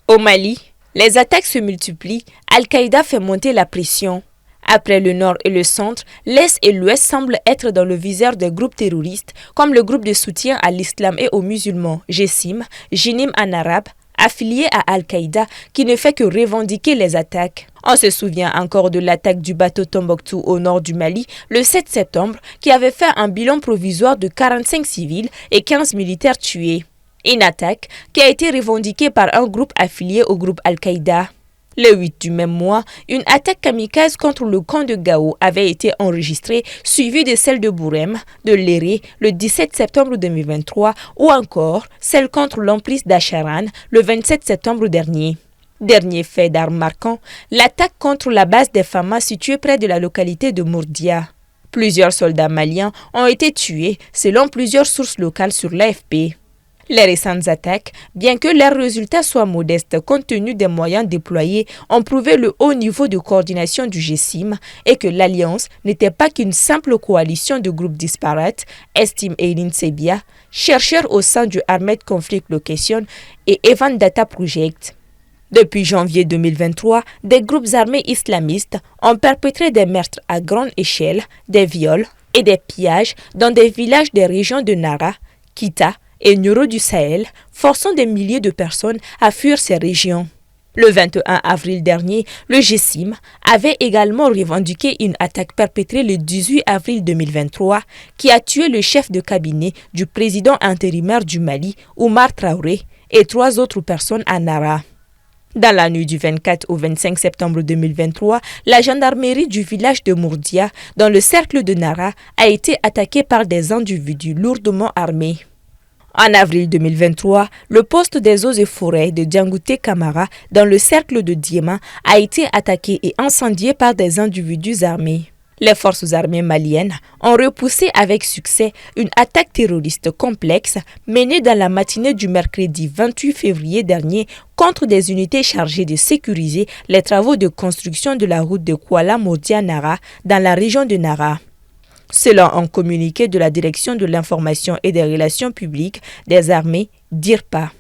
Au Mali, les attaques se multiplient, Al-Qaïda fait monter la pression. Après le nord et le centre, l'est et l'ouest semblent être dans le viseur des groupes terroristes, comme le groupe de soutien à l'islam et aux musulmans, Jessim, Jinim en arabe, affilié à Al-Qaïda, qui ne fait que revendiquer les attaques. On se souvient encore de l'attaque du bateau Tombouctou au nord du Mali le 7 septembre, qui avait fait un bilan provisoire de 45 civils et 15 militaires tués. Une attaque qui a été revendiquée par un groupe affilié au groupe Al-Qaïda. Le 8 du même mois, une attaque kamikaze contre le camp de Gao avait été enregistrée, suivie de celle de Bourem, de Léré, le 17 septembre 2023, ou encore celle contre l'emprise d'Acharan, le 27 septembre dernier. Dernier fait d'armes marquant, l'attaque contre la base des FAMA située près de la localité de Mourdia. Plusieurs soldats maliens ont été tués, selon plusieurs sources locales sur l'AFP. Les récentes attaques, bien que leurs résultats soient modestes compte tenu des moyens déployés, ont prouvé le haut niveau de coordination du Jessim et que l'Alliance n'était pas qu'une simple coalition de groupes disparates, estime Eileen Sebia, chercheur au sein du Armed Conflict Location et Event Data Project. Depuis janvier 2023, des groupes armés islamistes ont perpétré des meurtres à grande échelle, des viols et des pillages dans des villages des régions de Nara, Kita et Nioro du Sahel, forçant des milliers de personnes à fuir ces régions. Le 21 avril dernier, le Jessim avait également revendiqué une attaque perpétrée le 18 avril 2023 qui a tué le chef de cabinet du président intérimaire du Mali, Oumar Traoré, et 3 autres personnes à Nara. Dans la nuit du 24 au 25 septembre 2023, la gendarmerie du village de Mourdia, dans le cercle de Nara, a été attaquée par des individus lourdement armés. En avril 2023, le poste des eaux et forêts de Diangouté Camara, dans le cercle de Diema, a été attaqué et incendié par des individus armés. Les forces armées maliennes ont repoussé avec succès une attaque terroriste complexe menée dans la matinée du mercredi 28 février dernier contre des unités chargées de sécuriser les travaux de construction de la route de Kuala-Mourdia-Nara dans la région de Nara. Selon un communiqué de la Direction de l'information et des relations publiques des armées, DIRPA.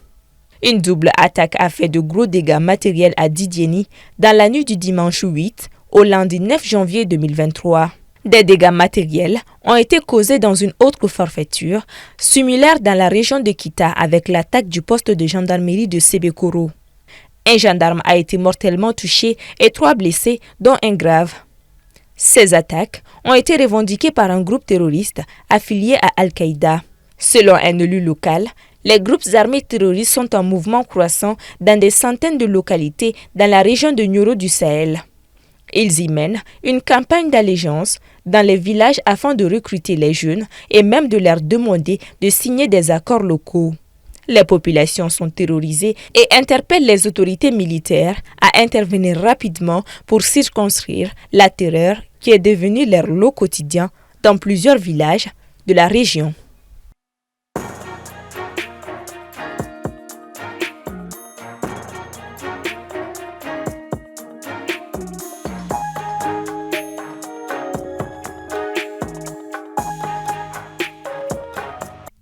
Une double attaque a fait de gros dégâts matériels à Didiéni dans la nuit du dimanche 8 au lundi 9 janvier 2023. Des dégâts matériels ont été causés dans une autre forfaiture, similaire dans la région de Kita avec l'attaque du poste de gendarmerie de Sebekoro. Un gendarme a été mortellement touché et 3 blessés, dont un grave. Ces attaques ont été revendiquées par un groupe terroriste affilié à Al-Qaïda. Selon un élu local, les groupes armés terroristes sont en mouvement croissant dans des centaines de localités dans la région de Nioro du Sahel. Ils y mènent une campagne d'allégeance dans les villages afin de recruter les jeunes et même de leur demander de signer des accords locaux. Les populations sont terrorisées et interpellent les autorités militaires à intervenir rapidement pour circonscrire la terreur qui est devenue leur lot quotidien dans plusieurs villages de la région.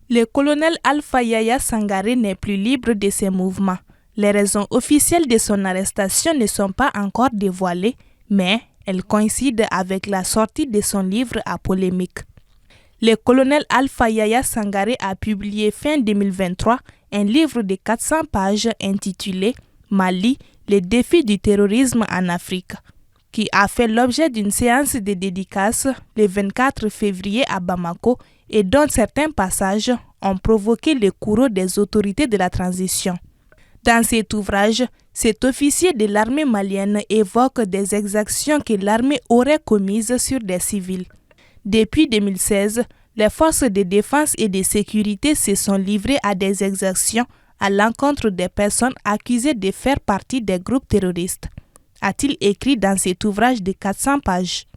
Le colonel Alpha Yaya Sangaré n'est plus libre de ses mouvements. Les raisons officielles de son arrestation ne sont pas encore dévoilées, mais elles coïncident avec la sortie de son livre à polémique. Le colonel Alpha Yaya Sangaré a publié fin 2023 un livre de 400 pages intitulé « Mali, les défis du terrorisme en Afrique », qui a fait l'objet d'une séance de dédicace le 24 février à Bamako et dont certains passages ont provoqué le courroux des autorités de la transition. Dans cet ouvrage, cet officier de l'armée malienne évoque des exactions que l'armée aurait commises sur des civils. Depuis 2016, les forces de défense et de sécurité se sont livrées à des exactions à l'encontre des personnes accusées de faire partie des groupes terroristes, a-t-il écrit dans cet ouvrage de 400 pages.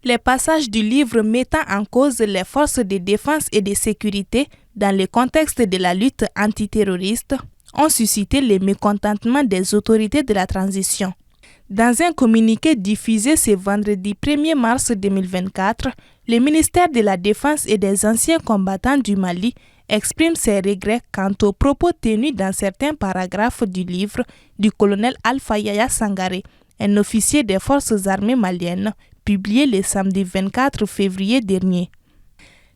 Les passages du livre mettant en cause les forces de défense et de sécurité dans le contexte de la lutte antiterroriste ont suscité le mécontentement des autorités de la transition. Dans un communiqué diffusé ce vendredi 1er mars 2024, le ministère de la Défense et des anciens combattants du Mali exprime ses regrets quant aux propos tenus dans certains paragraphes du livre du colonel Alpha Yaya Sangaré, un officier des forces armées maliennes, publié le samedi 24 février dernier.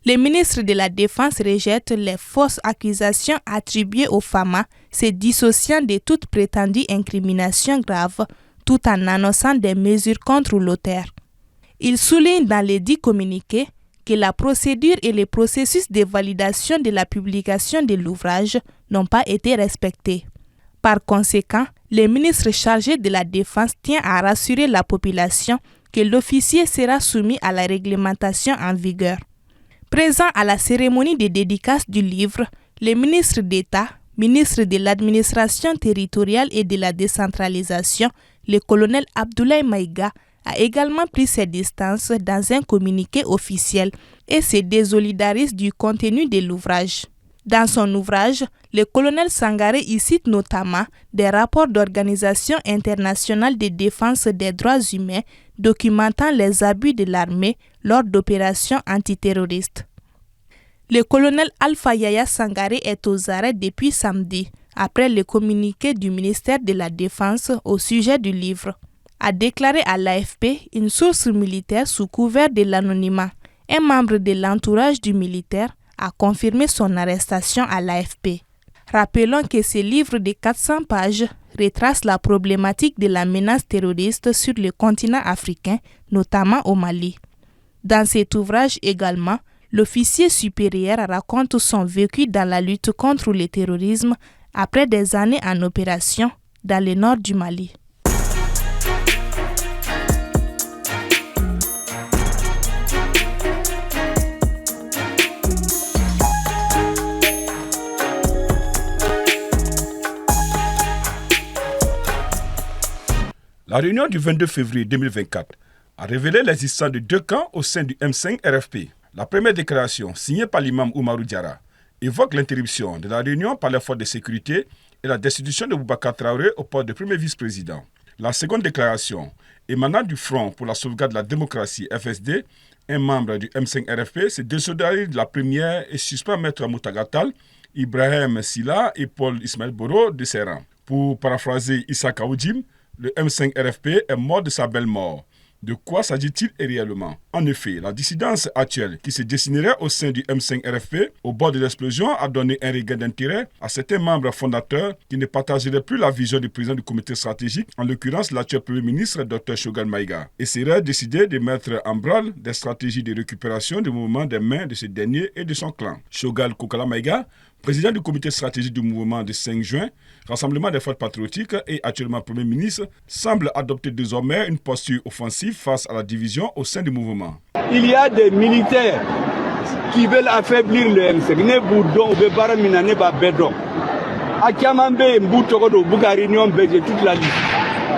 Le ministre de la Défense rejette les fausses accusations attribuées au FAMA, se dissociant de toute prétendue incrimination grave, tout en annonçant des mesures contre l'auteur. Il souligne dans les 10 communiqués que la procédure et le processus de validation de la publication de l'ouvrage n'ont pas été respectés. Par conséquent, le ministre chargé de la Défense tient à rassurer la population que l'officier sera soumis à la réglementation en vigueur. Présent à la cérémonie de dédicace du livre, le ministre d'État, ministre de l'administration territoriale et de la décentralisation, le colonel Abdoulaye Maïga, a également pris ses distances dans un communiqué officiel et se désolidarise du contenu de l'ouvrage. Dans son ouvrage, le colonel Sangaré y cite notamment des rapports d'organisations internationales de défense des droits humains documentant les abus de l'armée lors d'opérations antiterroristes. Le colonel Alpha Yaya Sangaré est aux arrêts depuis samedi, après le communiqué du ministère de la Défense au sujet du livre. A déclaré à l'AFP une source militaire sous couvert de l'anonymat. Un membre de l'entourage du militaire a confirmé son arrestation à l'AFP. Rappelons que ce livre de 400 pages retrace la problématique de la menace terroriste sur le continent africain, notamment au Mali. Dans cet ouvrage également, l'officier supérieur raconte son vécu dans la lutte contre le terrorisme après des années en opération dans le nord du Mali. La réunion du 22 février 2024 a révélé l'existence de 2 camps au sein du M5 RFP. La première déclaration, signée par l'imam Oumarou Diarra, évoque l'interruption de la réunion par les forces de sécurité et la destitution de Boubacar Traoré au poste de premier vice-président. La seconde déclaration, émanant du Front pour la sauvegarde de la démocratie FSD, un membre du M5 RFP, se désolidarise de la première et suspend Maître Moutagatal, Ibrahim Silla et Paul Ismaël Boro de ses rangs. Pour paraphraser Issa Kaoudjim, le M5 RFP est mort de sa belle mort. De quoi s'agit-il réellement? En effet, la dissidence actuelle qui se dessinerait au sein du M5 RFP au bord de l'explosion a donné un regain d'intérêt à certains membres fondateurs qui ne partageraient plus la vision du président du comité stratégique, en l'occurrence l'actuel Premier ministre Dr Choguel Maïga, et seraient décidés de mettre en branle des stratégies de récupération du mouvement des mains de ce dernier et de son clan. Choguel Kokala Maïga, président du comité stratégique du mouvement de 5 juin, Rassemblement des forces patriotiques et actuellement Premier ministre, semble adopter désormais une posture offensive face à la division au sein du mouvement. Il y a des militaires qui veulent affaiblir le M5. Ne boudon, be baramina, ne ba bedon. A Kiamambe, Mboutogodo, Bougarignon, Bédé, toute la liste.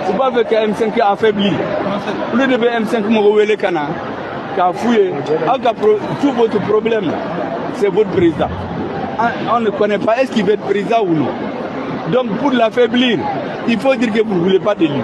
C'est pas avec M5 affaibli. Plus de M5 Mourouele Kana, qui a fouillé. Tout votre problème, c'est votre président. On ne connaît pas, est-ce qu'il va être président ou non? Donc pour l'affaiblir, il faut dire que vous ne voulez pas de lui.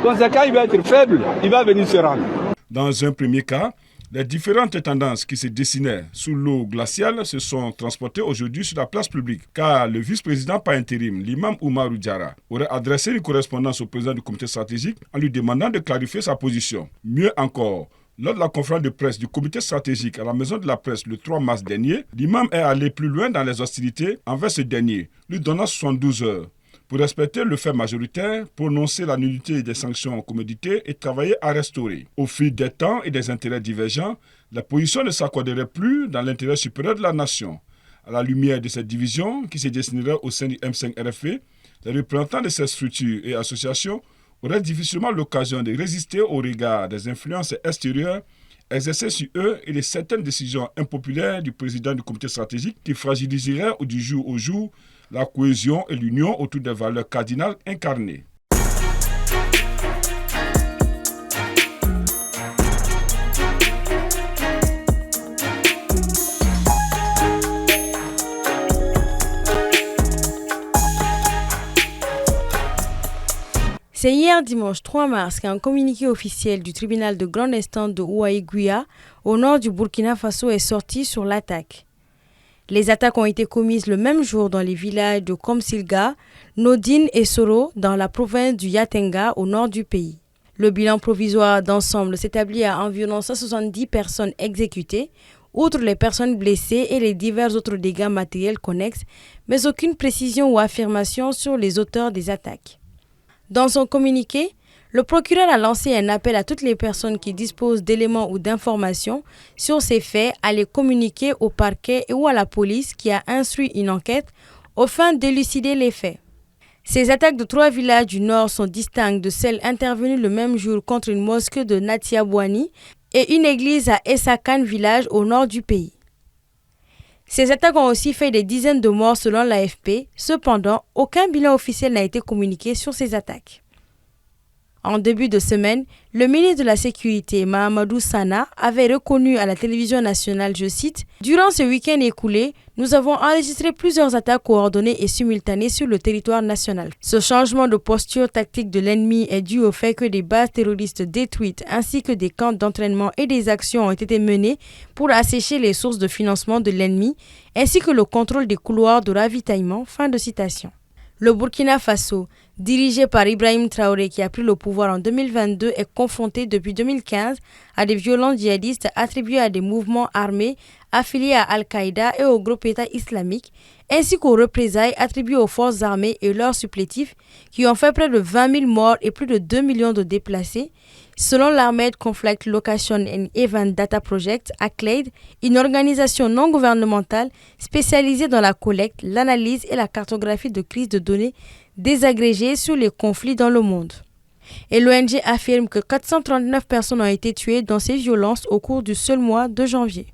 Donc quand il va être faible, il va venir se rendre. Dans un premier cas, les différentes tendances qui se dessinaient sous l'eau glaciale se sont transportées aujourd'hui sur la place publique, car le vice-président par intérim, l'imam Oumarou Diarra, aurait adressé une correspondance au président du comité stratégique en lui demandant de clarifier sa position. Mieux encore, lors de la conférence de presse du comité stratégique à la Maison de la Presse le 3 mars dernier, l'imam est allé plus loin dans les hostilités envers ce dernier, lui donnant 72 heures pour respecter le fait majoritaire, prononcer la nullité des sanctions commoditées et travailler à restaurer. Au fil des temps et des intérêts divergents, la position ne s'accorderait plus dans l'intérêt supérieur de la nation. À la lumière de cette division qui se dessinerait au sein du M5 RFP, les représentants de ces structures et associations auraient difficilement l'occasion de résister au regard des influences extérieures exercées sur eux et de certaines décisions impopulaires du président du comité stratégique qui fragiliseraient du jour au jour la cohésion et l'union autour des valeurs cardinales incarnées. C'est hier dimanche 3 mars qu'un communiqué officiel du tribunal de grande instance de Ouaïgouya, au nord du Burkina Faso, est sorti sur l'attaque. Les attaques ont été commises le même jour dans les villages de Komsilga, Nodine et Soro dans la province du Yatenga au nord du pays. Le bilan provisoire d'ensemble s'établit à environ 170 personnes exécutées, outre les personnes blessées et les divers autres dégâts matériels connexes, mais aucune précision ou affirmation sur les auteurs des attaques. Dans son communiqué, le procureur a lancé un appel à toutes les personnes qui disposent d'éléments ou d'informations sur ces faits à les communiquer au parquet ou à la police qui a instruit une enquête aux fins d'élucider les faits. Ces attaques de 3 villages du nord sont distinctes de celles intervenues le même jour contre une mosquée de Natiabouani et une église à Essakan village au nord du pays. Ces attaques ont aussi fait des dizaines de morts selon l'AFP. Cependant, aucun bilan officiel n'a été communiqué sur ces attaques. En début de semaine, le ministre de la Sécurité, Mahamadou Sana, avait reconnu à la télévision nationale, je cite, « Durant ce week-end écoulé, nous avons enregistré plusieurs attaques coordonnées et simultanées sur le territoire national. Ce changement de posture tactique de l'ennemi est dû au fait que des bases terroristes détruites ainsi que des camps d'entraînement et des actions ont été menées pour assécher les sources de financement de l'ennemi ainsi que le contrôle des couloirs de ravitaillement. » Fin de citation. Le Burkina Faso, dirigé par Ibrahim Traoré qui a pris le pouvoir en 2022, est confronté depuis 2015 à des violences djihadistes attribuées à des mouvements armés affiliés à Al-Qaïda et au groupe État islamique, ainsi qu'aux représailles attribuées aux forces armées et leurs supplétifs qui ont fait près de 20 000 morts et plus de 2 millions de déplacés, selon l'Armed Conflict Location and Event Data Project, ACLED, une organisation non gouvernementale spécialisée dans la collecte, l'analyse et la cartographie de crises de données désagrégées sur les conflits dans le monde. Et l'ONG affirme que 439 personnes ont été tuées dans ces violences au cours du seul mois de janvier.